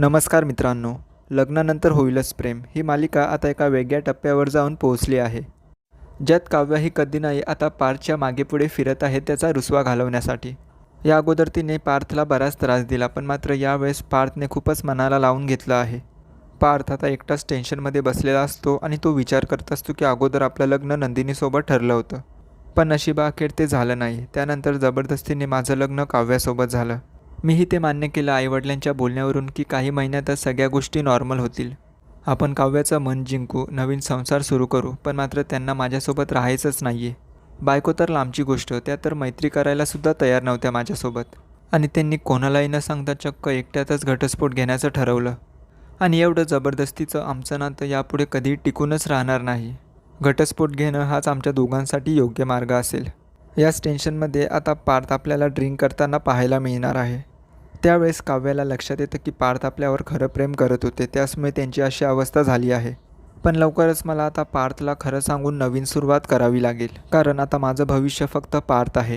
नमस्कार मित्रांनो. लग्नानंतर होईलच प्रेम ही मालिका आता एका वेगळ्या टप्प्यावर जाऊन पोहोचली आहे, ज्यात काव्या ही कधी नाही आता पार्थच्या मागेपुढे फिरत आहे त्याचा रुसवा घालवण्यासाठी. या अगोदर तिने पार्थला बराच त्रास दिला, पण मात्र यावेळेस पार्थने खूपच मनाला लावून घेतलं आहे. पार्थ आता एकटाच टेन्शनमध्ये बसलेला असतो आणि तो विचार करत असतो की अगोदर आपलं लग्न नंदिनीसोबत ठरलं होतं, पण नशिबाअखेर ते झालं नाही. त्यानंतर जबरदस्तीने माझं लग्न काव्यासोबत झालं. मीही ते मान्य केलं आईवडिलांच्या बोलण्यावरून की काही महिन्यातच सगळ्या गोष्टी नॉर्मल होतील. आपण काव्याचं मन जिंकू, नवीन संसार सुरू करू, पण मात्र त्यांना माझ्यासोबत राहायचंच नाही आहे. बायको तर लांबची गोष्ट, त्या तर मैत्री करायलासुद्धा तयार नव्हत्या माझ्यासोबत. आणि त्यांनी कोणालाही न सांगता चक्क एकट्यातच घटस्फोट घेण्याचं ठरवलं. आणि एवढं जबरदस्तीचं आमचं नातं यापुढे कधीही टिकूनच राहणार नाही. घटस्फोट घेणं हाच आमच्या दोघांसाठी योग्य मार्ग असेल. याच टेन्शनमध्ये आता पार्थ आपल्याला ड्रिंक करताना पाहायला मिळणार आहे. त्यावेळेस काव्याला लक्षात येतं की पार्थ आपल्यावर खरं प्रेम करत होते, त्याचमुळे त्यांची अशी अवस्था झाली आहे. पण लवकरच मला आता पार्थला खरं सांगून नवीन सुरुवात करावी लागेल, कारण आता माझं भविष्य फक्त पार्थ आहे.